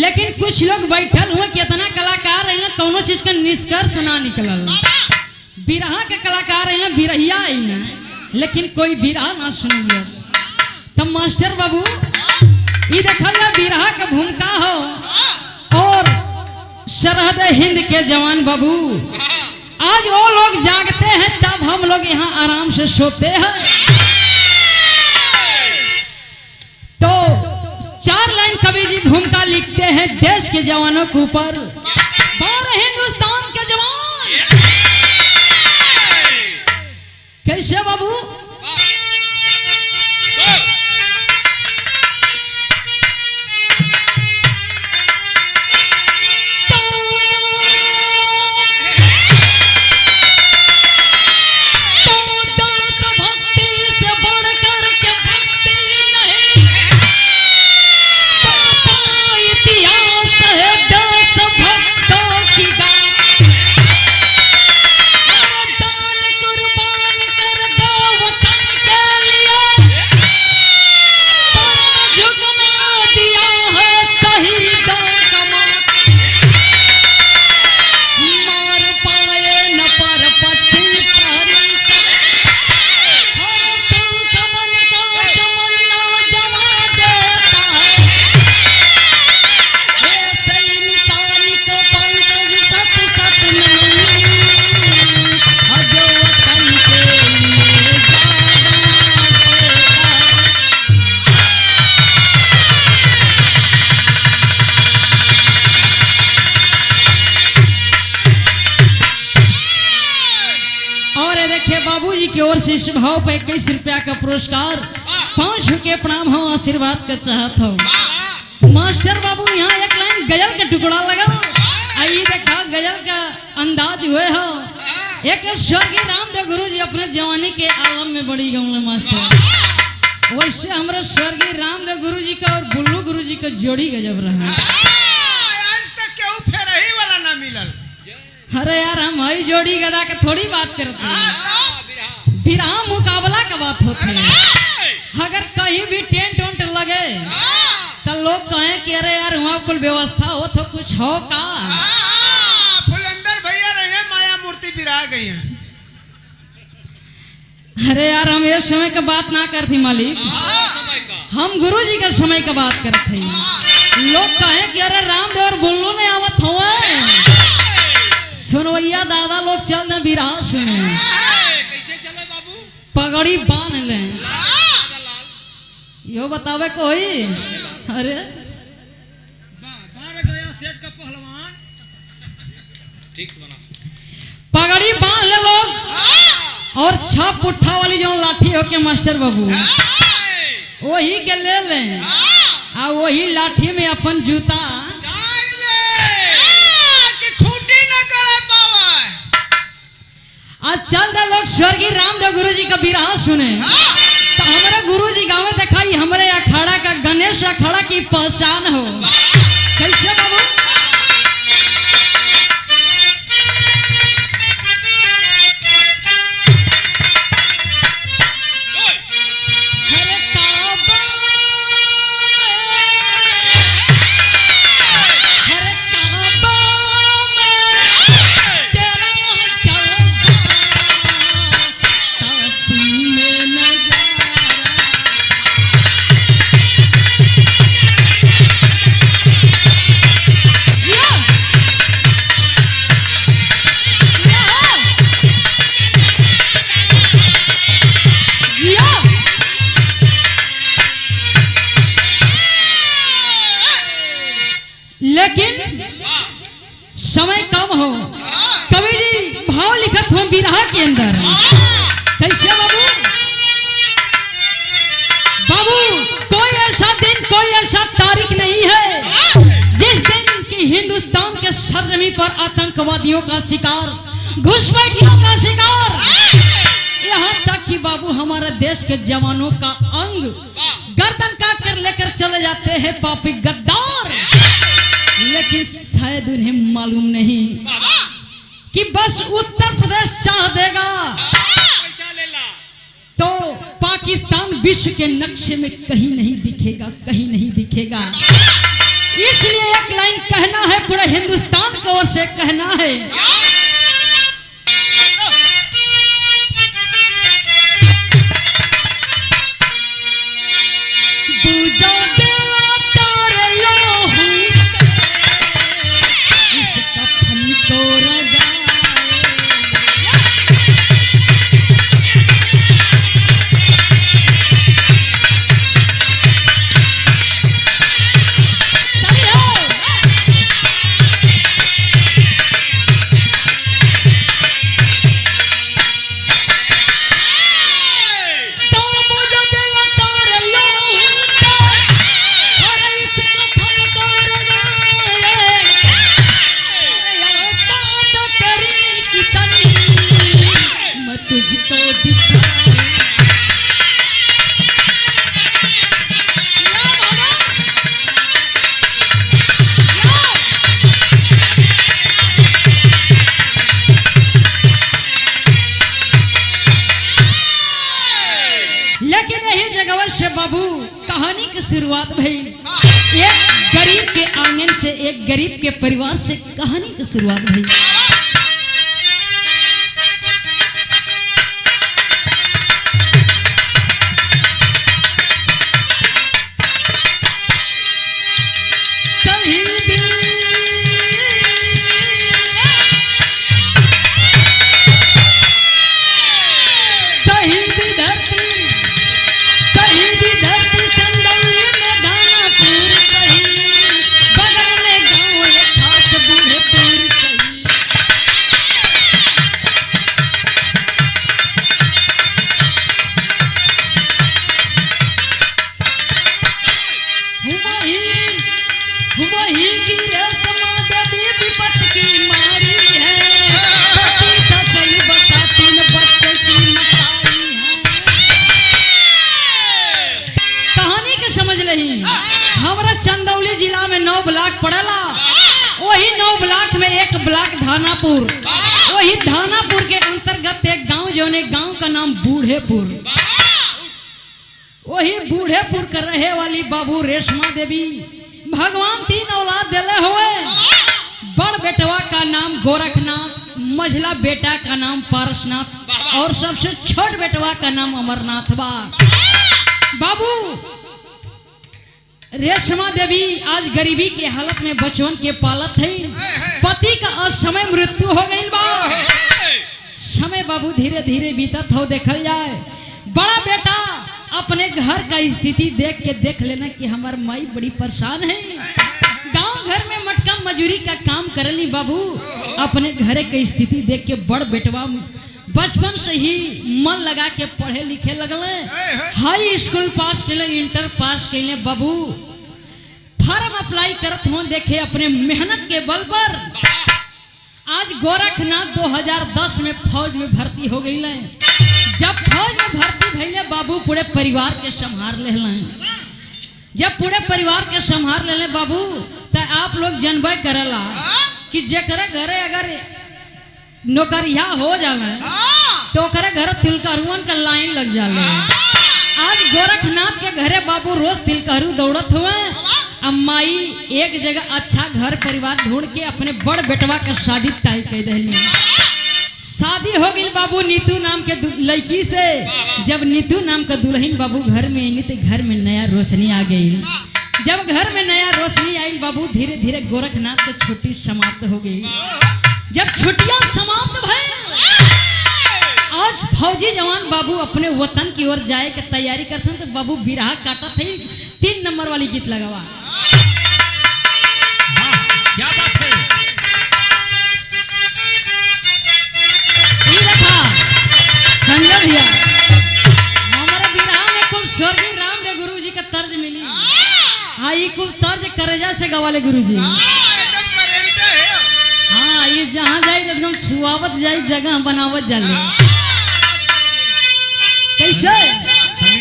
लेकिन कुछ लोग बैठल हुए कितना कलाकार है ना कौनो चीज का निष्कर्ष ना निकलल। बिरहा के कलाकार है ना बिरहिया है ना, लेकिन कोई बिरहा ना सुनिए। तब मास्टर बाबू ये देखल बिरहा का भूमिका हो और सरहद हिंद के जवान बाबू आज वो लोग जागते हैं तब हम लोग यहाँ आराम से सोते हैं। तो 4 लाइन कवि जी भूमिका लिखते हैं देश के जवानों के ऊपर। बार हिंदुस्तान के जवान कैसे बाबू बाबूजी की ओर से शुभ भाव पे 21 रुपया का पुरस्कार 5 के प्रणाम हो आशीर्वाद का चाहत हो। मास्टर बाबू यहाँ एक लाइन गजल का टुकड़ा लगा आई देखा गजल का अंदाज हुए हो। एक स्वर्गीय रामदेव गुरु जी अपने जवानी के आलम में बड़ी गौले मास्टर, वैसे हमारे स्वर्गीय रामदेव गुरु जी का और बुल्लू गुरु जी का जोड़ी गजब रहा। आज तक क्यों फेर ही वाला ना मिलल। अरे यार हम हई जोड़ी गदा के थोड़ी बात करते हैं, बिरहा मुकाबला का बात होती है। अगर कहीं भी टेंट वेंट लगे तो लोग कहें कि अरे यार वहाँ कुल व्यवस्था हो तो कुछ हो का। फुलंदर भैया रहे माया मूर्ति बिरा गई है। अरे यार हम ये समय का बात ना करती मालिक, हम गुरु जी के समय का बात करते हैं। लोग कहें कि अरे रामदेव और बुल्लू ने आवत हुआ सुनवैया दादा लोग चल न बिरहा सुने पगड़ी बांध ले यो बतावे कोई। अरे सेठ का पहलवान ठीक से बना पगड़ी बांध ले लोग और 6 पुट्ठा वाली जो लाठी हो के मास्टर बाबू वही के ले ले आ वही लाठी में अपन जूता आज चल रहे लोग स्वर्गीय रामदेव गुरु जी का बिरहा सुने। तो हमारे गुरु जी गाँव में दिखाई हमारे अखाड़ा का गणेश अखाड़ा की पहचान हो। कैसे बाबू लेकिन समय कम हो। कवि जी भाव लिखत हो बिरहा के अंदर। कैसे बाबू बाबू कोई ऐसा दिन कोई ऐसा तारीख नहीं है जिस दिन की हिंदुस्तान के सरजमी पर आतंकवादियों का शिकार घुसपैठियों का शिकार यहाँ तक कि बाबू हमारे देश के जवानों का अंग गर्दन काट कर लेकर चले जाते हैं पापी गद्दार। लेकिन शायद उन्हें मालूम नहीं कि बस उत्तर प्रदेश चाह देगा तो पाकिस्तान विश्व के नक्शे में कहीं नहीं दिखेगा, कहीं नहीं दिखेगा। इसलिए एक लाइन कहना है, पूरे हिंदुस्तान को ओर से कहना है। पूजा देवा तार लोहू इस कफन को रगाए। तुझको दिखाऊं लेकिन यही जगह से बाबू कहानी की शुरुआत भई। एक गरीब के आंगन से, एक गरीब के परिवार से कहानी की शुरुआत भई। हमारा चंदौली जिला में 9 ब्लॉक पड़ेला। वही 9 ब्लॉक में एक ब्लॉक धानापुर, वही धानापुर के अंतर्गत एक गांव जो ने गांव का नाम बूढ़ेपुर। वही बूढ़ेपुर कर रहे वाली बाबू रेशमा देवी भगवान 3 औलाद दिले हुए। बड़ बेटवा का नाम गोरखनाथ, मझला बेटा का नाम पारसनाथ और सबसे छोट बेटवा का नाम अमरनाथ बा। बाबू रेशमा देवी आज गरीबी के हालत में बचवन के पालत है। पति का असमय मृत्यु हो गई बा। समय बाबू धीरे धीरे बीतत हो देखल जाए। बड़ा बेटा अपने घर का स्थिति देख के देख लेना कि हमार माई बड़ी परेशान है। गांव घर में मटका मजूरी का काम करनी बाबू। अपने घर की स्थिति देख के बड़ बेटवा बचपन से ही मन लगा के पढ़े लिखे लगले। हाई स्कूल पास कैले, इंटर पास कैले बाबू। फार्म अप्लाई करत हो देखे अपने मेहनत के बल पर। आज गोरखनाथ 2010 में फौज में भर्ती हो गई। जब फौज में भर्ती भैले बाबू पूरे परिवार के संभार ले। जब पूरे परिवार के संभार ले बाबू तो आप लोग जनबे करेला कि जेकरे घरे अगर नौकरिया हो जाला तो ओकरे घर तिलकरुअन का लाइन लग जाला। आज गोरखनाथ के घरे बाबू रोज तिलकरू दौड़त हुए। अम्माई एक जगह अच्छा घर परिवार ढूंढ के अपने बड़ बेटवा का शादी तय कर दिली। शादी हो गई बाबू नीतू नाम के लड़की से। जब नीतू नाम का दुल्हन बाबू घर में आई तो घर में नया रोशनी आ गई। जब घर में नया रोशनी आई बाबू धीरे धीरे गोरखनाथ की छुट्टी समाप्त हो गई। जब छुट्टियां समाप्त भई आज फौजी जवान बाबू अपने वतन की ओर जाए के तैयारी करते हैं। तो बाबू बिरहा काटा थे 3 नंबर वाली गीत लगावा। क्या बात है। ये रखा संजय भैया हमारे बिरहा में कुल स्वर्गीय राम रे गुरु जी का तर्ज मिली। हाँ ये कुल तर्ज करेजा से गवाले गुरु जी। हाँ ये जहाँ जाए एकदम छुआवत जाए जगह बनावत जाले। कैसे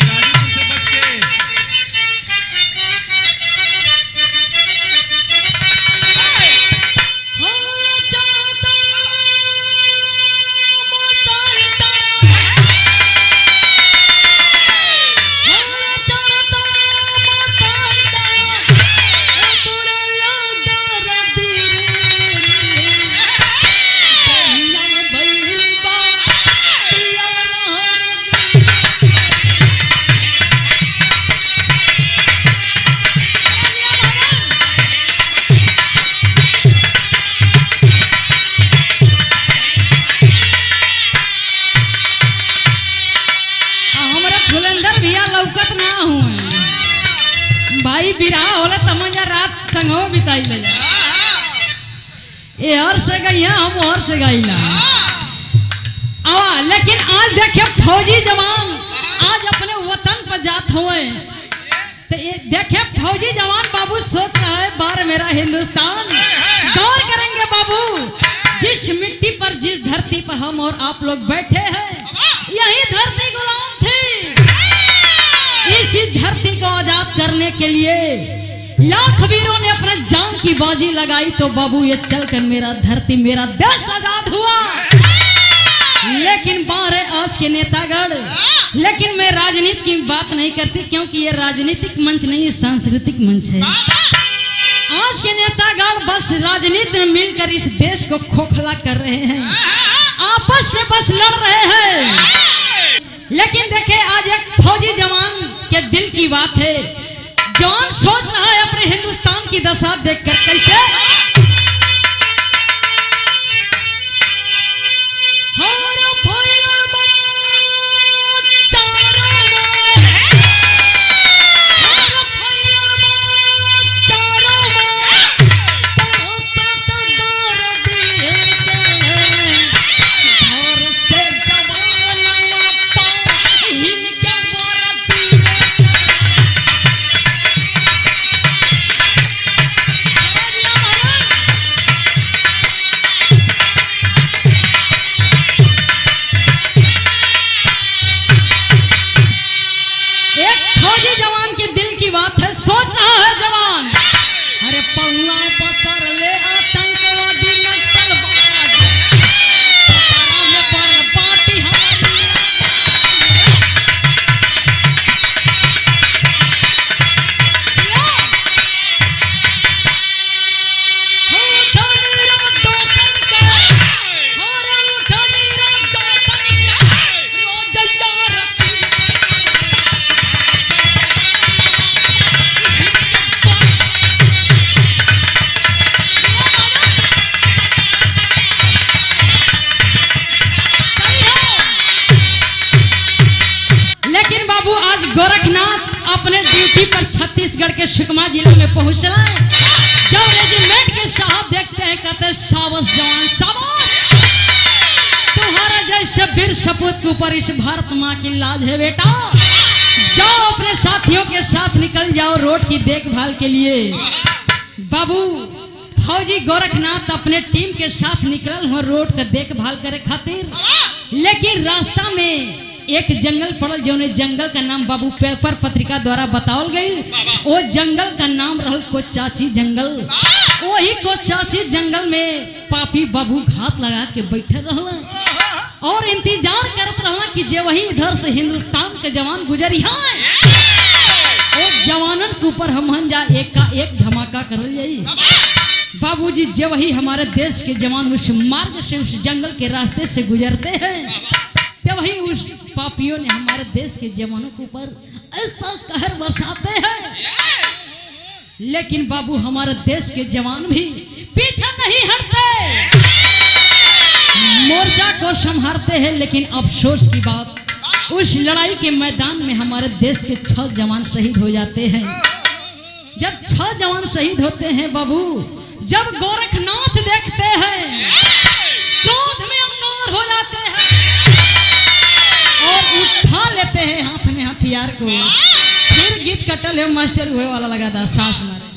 गाजीपुर से बच के भाई बिरहा होला तमंजा रात संगो बिताई ले जा ये हर से गई हम हर से गईला आवा। लेकिन आज देखिए फौजी जवान आज अपने वतन पर जात हुए तो ये देखिए फौजी जवान बाबू सोच रहा है बार मेरा हिंदुस्तान। गौर करेंगे बाबू, जिस मिट्टी पर जिस धरती पर हम और आप लोग बैठे हैं यही धरती गुलाम थी। इसी धरती को आजाद करने के लिए लाख वीरों ने अपना जान की बाजी लगाई तो बाबू ये चलकर मेरा धरती मेरा देश आजाद हुआ। लेकिन बाहर है आज के नेतागढ़, लेकिन मैं राजनीति की बात नहीं करती क्योंकि ये राजनीतिक मंच नहीं, ये सांस्कृतिक मंच है। आज के नेतागढ़ बस राजनीति में मिलकर इस देश को खोखला कर रहे हैं, आपस में बस लड़ रहे हैं। लेकिन देखे आज एक फौजी जवान के दिल की बात है, जवान सोच रहा है अपने हिंदुस्तान की दशा देखकर कैसे गोरखनाथ अपने ड्यूटी पर छत्तीसगढ़ के सुकमा जिले में पहुंचना है। जब रेजिमेंट के साहब देखते हैं कहते हैं शाबाश जवान शाबाश, तुम्हारा जैसे वीर सपूत के ऊपर इस भारत माँ की लाज है बेटा। जाओ अपने साथियों के साथ निकल जाओ रोड की देखभाल के लिए। बाबू फौजी गोरखनाथ अपने टीम के साथ निकल हुआ रोड का देखभाल करे खातिर, लेकिन रास्ता में एक जंगल पड़ल जो जंगल का नाम बाबू पेपर पत्रिका द्वारा बताओल गई। वो जंगल का नाम रहल कोचाची जंगल। वही कोचाची जंगल में पापी बाबू घात लगा के बैठे रहला और इंतजार करत रहला कि जे वही इधर से हिंदुस्तान के जवान गुजरी है एक जवानन के ऊपर हम जा एक का एक धमाका करल जाई। बाबूजी जे वही हमारे देश के जवान उस मार्ग से उस जंगल के रास्ते से गुजरते हैं जब वही उस पापियों ने हमारे देश के जवानों के ऊपर ऐसा कहर बरसाते हैं। लेकिन बाबू हमारे देश के जवान भी पीछे नहीं हटते, मोर्चा को संभालते हैं। लेकिन अफसोस की बात, उस लड़ाई के मैदान में हमारे देश के 6 जवान शहीद हो जाते हैं। जब 6 जवान शहीद होते हैं बाबू, जब गोरखनाथ देखते हैं क्रोध में अंगार हो जाते हैं और उठा लेते हैं हाथ में हथियार को। फिर गीत कटल है मास्टर हुए वाला लगा था सांस मारे।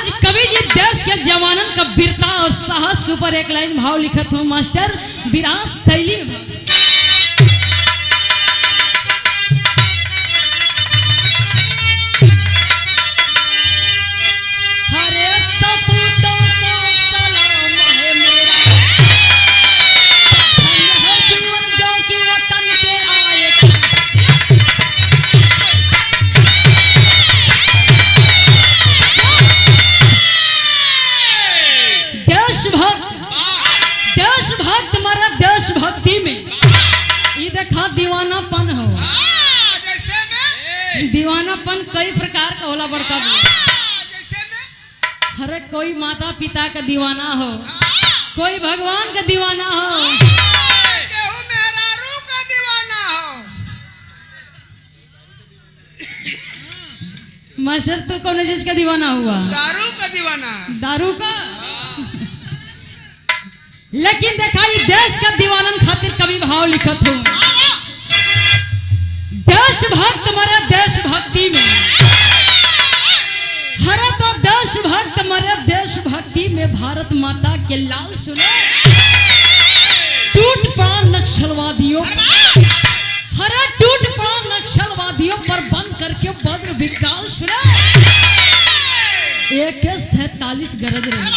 आज कवि जी देश के जवानन का वीरता और साहस के ऊपर एक लाइन भाव लिखत हो मास्टर विराट शैली में। हरे सपूतों को सलाम है मेरा, धन्य है जीवन जो कि वतन के आए। देशभक्त मरा देशभक्ति में ये देखा दीवानापन हो। जैसे में दीवानापन कई प्रकार का होला बड़का भी। जैसे में हर कोई माता पिता का दीवाना हो, कोई भगवान का दीवाना हो, केहू मेहरारू का दीवाना हो। मास्टर तू कौन चीज का दीवाना हुआ? दारू का दीवाना। दारू का। लेकिन देखा ये देश का दीवानन खातिर कभी भाव लिखत हो। देशभक्त मरे देशभक्ति में, हरे तो देशभक्त मरे देशभक्ति में। भारत माता के लाल सुने टूट पड़ा नक्सलवादियों पर, हरे टूट पड़ा नक्सलवादियों पर बंद करके वज्र विकराल सुने। AK-47 गरज रही,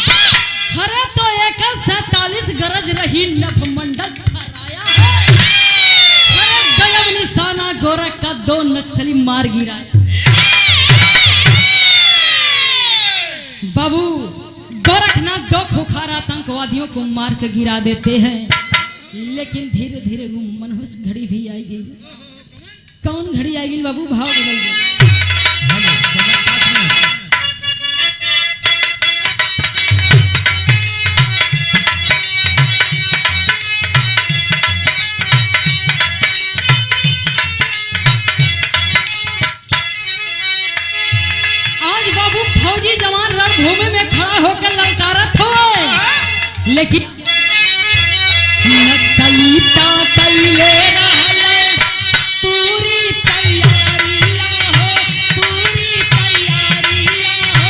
हरे तो AK-47 गरज रही, नभमंडल फहराया है। हरे गजब निशाना गोरख का 2 नक्सली मार गिराया। बाबू गोरखनाथ 2 खुखार आतंकवादियों को मार के गिरा देते हैं। लेकिन धीरे धीरे वो मनहूस घड़ी भी आएगी। कौन घड़ी आएगी बाबू? भाव बदल गए। फौजी जवान रणभूमि में खड़ा होकर ललकारत हो, लेकिन नक्सली कैले रहले पूरी तैयारियां हो, पूरी तैयारियां हो।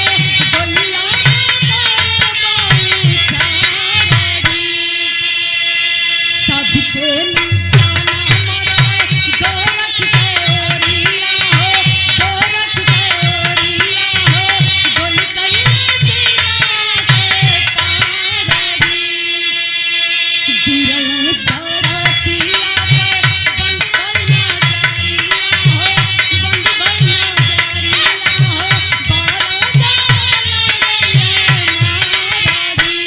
गोलियां करबाई चारेगी, सबके निशाना मरे गोरख के ओरिया हो, गोरख के ओरिया हो। गोली कई दिया के पारेगी, दिल दरतिया पे बंद भइना जारिया हो, बंद भइना जारिया हो। बारो जाना मारेगी,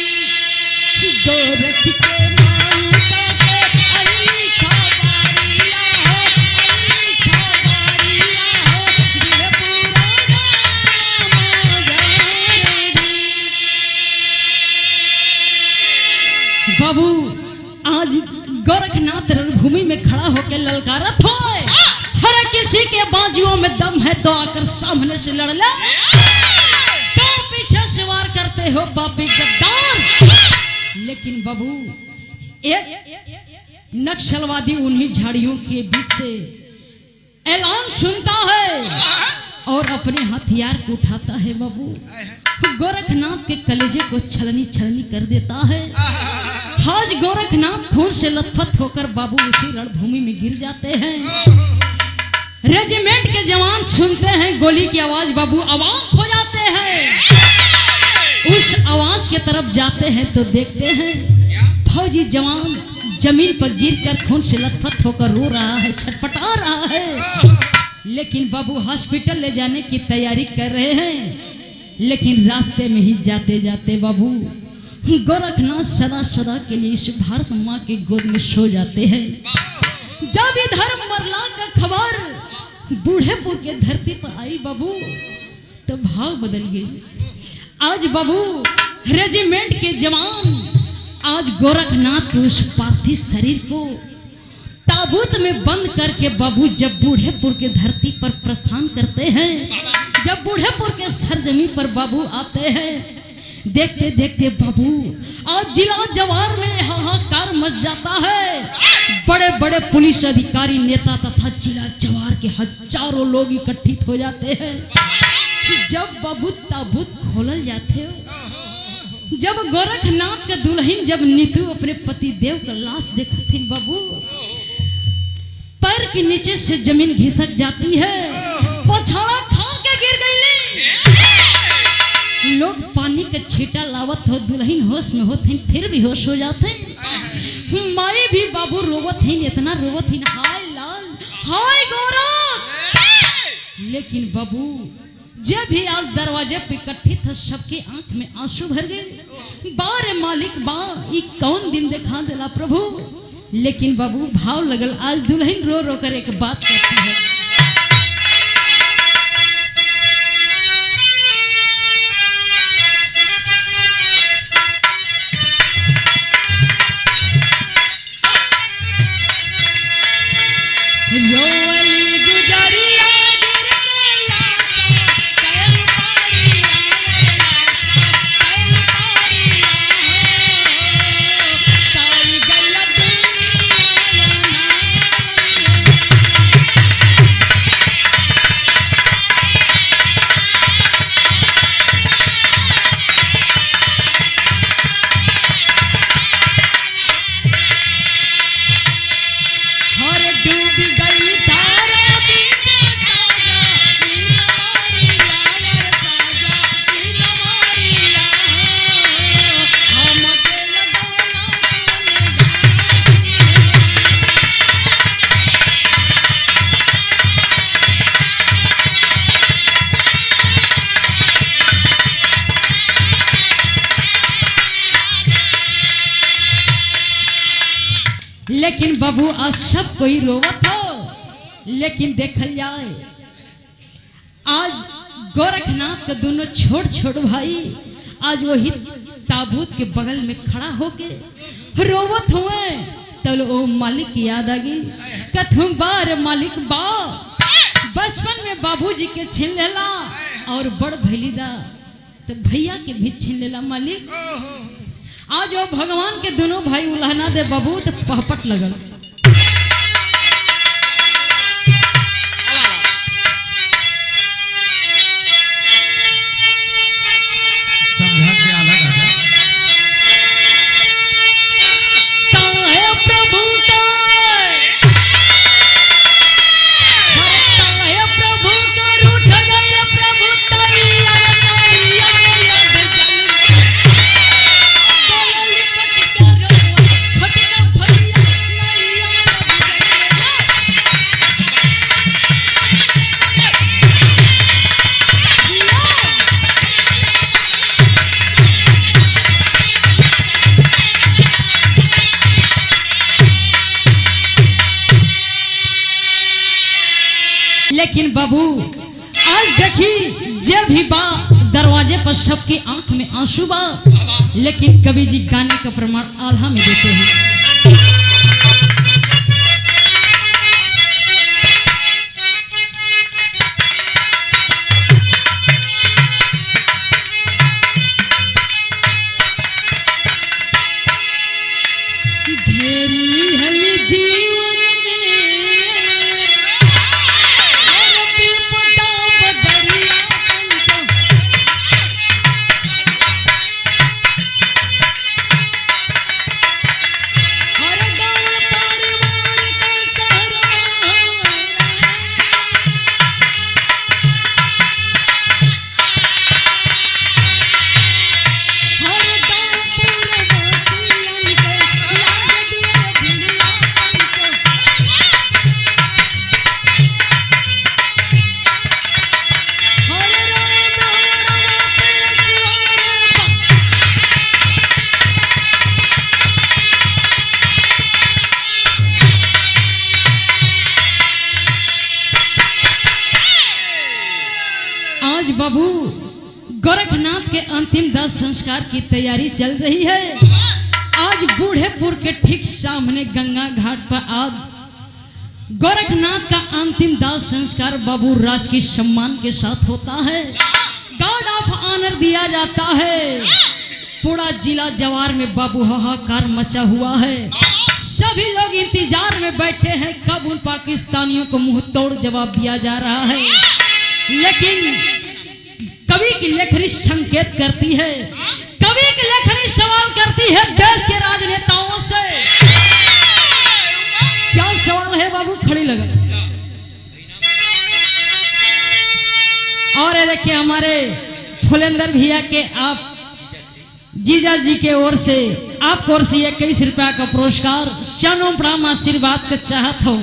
गोरख के माउता के अली खबारिया हो, अली खबारिया हो। दिल पूरा नाम जारेगी। बाबू आज गोरखनाथ रणभूमि में खड़ा होकर ललकारत हो। हर किसी के बाजुओं में दम है तो आकर सामने से लड़ ले, तो पीछे से वार करते हो बापी गद्दार। लेकिन बाबू एक नक्सलवादी उन्हीं झाड़ियों के बीच से ऐलान सुनता है और अपने हथियार को उठाता है। बाबू गोरखनाथ के कलेजे को छलनी छलनी कर देता है। आज गोरखनाथ खून से लथपथ होकर बाबू उसी रणभूमि में गिर जाते हैं। रेजिमेंट के जवान सुनते हैं गोली की आवाज, बाबू अवाक हो जाते हैं। उस आवाज के तरफ जाते हैं तो देखते हैं फौजी जवान जमीन पर गिरकर खून से लथपथ होकर रो रहा है, छटपटा रहा है। लेकिन बाबू हॉस्पिटल ले जाने की तैयारी कर रहे हैं। लेकिन रास्ते में ही जाते जाते बाबू गोरखनाथ सदा सदा के लिए इस भारत माँ की गोद में सो जाते हैं। जब इधर मरला का खबर बूढ़ेपुर के धरती पर आई बाबू, तो भाव बदल गई। आज बाबू रेजिमेंट के जवान आज गोरखनाथ के उस पार्थिव शरीर को ताबूत में बंद करके बाबू जब बूढ़ेपुर के धरती पर प्रस्थान करते हैं, जब बूढ़ेपुर के सरजमी पर बाबू आते हैं, देखते देखते बाबू आज जिला जवार में हाहाकार मच जाता है। बड़े बड़े पुलिस अधिकारी, नेता तथा जिला जवार के हजारों लोग इकट्ठित हो जाते हैं। जब बाबू ताबूत खोलल जाते हो, जब गोरखनाथ के दुल्हन जब नीतू अपने पति देव का लाश देखती बाबू, पैर के नीचे से जमीन घिसक जाती है, पछाड़ा खा के गिर गई। लोग पानी का छींटा लावत हो, दुल्हन होश में होते फिर भी होश हो जाते। माई भी बाबू रोवत है, इतना रोवत है, हाय लाल हाय गोरख। लेकिन बाबू जब भी आज दरवाजे पे इकट्ठे थे, सबके आंख में आंसू भर गए। बारे मालिक बा, ये कौन दिन दिखा दिला प्रभु। लेकिन बाबू भाव लगल, आज दुल्हन रो रो कर एक बात कहती है, लेकिन बाबू आज सब कोई रोवत हो। लेकिन देखल जाए आज गोरखनाथ के दोनों छोट छोट भाई आज वही ताबूत के बगल में खड़ा होके रोवत हुए। तो वो मालिक की याद आ गई, कथुम बार मालिक बा बचपन में बाबूजी के छीन लेला और बड़ भैलीदा तो भैया के भी छीन लेला मालिक। आज वो भगवान के दोनों भाई उल्हना दे बाबू तो पहपट लगल। समझा के अलग आ जा। ताए प्रभु ताए प्रभु का रूठ गए प्रभु लेकिन बाबू आज देखी जब भी बा दरवाजे पर सबके आंख में आंसू बा। लेकिन कवि जी गाने का प्रमाण आल्हा में देते हैं। बाबू गोरखनाथ के अंतिम दाह संस्कार की तैयारी चल रही है। आज बूढ़ेपुर के ठीक सामने गंगा घाट पर आज गोरखनाथ का अंतिम दाह संस्कार बाबू राज की सम्मान के साथ होता है। गार्ड ऑफ ऑनर दिया जाता है। पूरा जिला जवार में बाबू हाहाकार मचा हुआ है। सभी लोग इंतजार में बैठे हैं कब उन पाकिस्तानियों को मुंह तोड़ जवाब दिया जा रहा है। लेकिन कवि की लेखनी संकेत करती है, कवि की लेखनी सवाल करती है देश के राजनेताओं से। क्या सवाल है बाबू? खड़ी लगा। और ये देखिए हमारे फुलेंदर भैया के आप जीजा जी के ओर से आपको ओर से 21 रुपया का पुरस्कार, चरणों प्रणाम, आशीर्वाद के चाहत हो।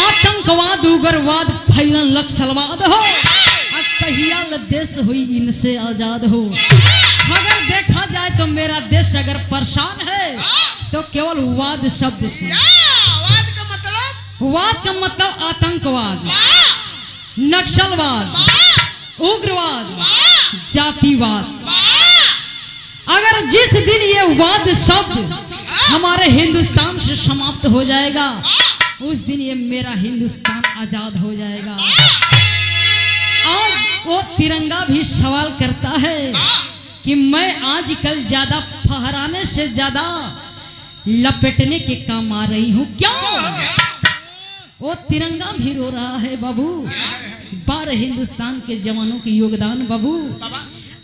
आतंकवाद उग्रवाद फैलन लक्ष्यवाद हो, कहिया देश हुई इनसे आजाद हो। अगर देखा जाए तो मेरा देश अगर परेशान है तो केवल वाद शब्द से। वाद का मतलब आतंकवाद, नक्सलवाद, उग्रवाद, जातिवाद। अगर जिस दिन ये वाद शब्द हमारे हिंदुस्तान से समाप्त हो जाएगा उस दिन ये मेरा हिंदुस्तान आजाद हो जाएगा। आज वो तिरंगा भी सवाल करता है कि मैं आजकल ज्यादा फहराने से ज्यादा लपेटने के काम आ रही हूँ क्या? वो तिरंगा भी रो रहा है बाबू। 12 हिंदुस्तान के जवानों की योगदान बाबू।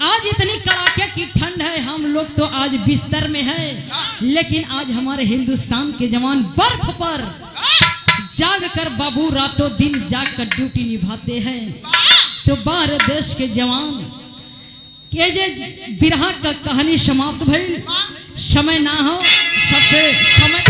आज इतनी कड़ाके की ठंड है, हम लोग तो आज बिस्तर में है, लेकिन आज हमारे हिंदुस्तान के जवान बर्फ पर जाग कर बाबू रातों दिन जाग कर ड्यूटी निभाते हैं। तो बाहर देश के जवान के जे बिरहा का कहानी समाप्त भइल। समय ना हो सबसे समय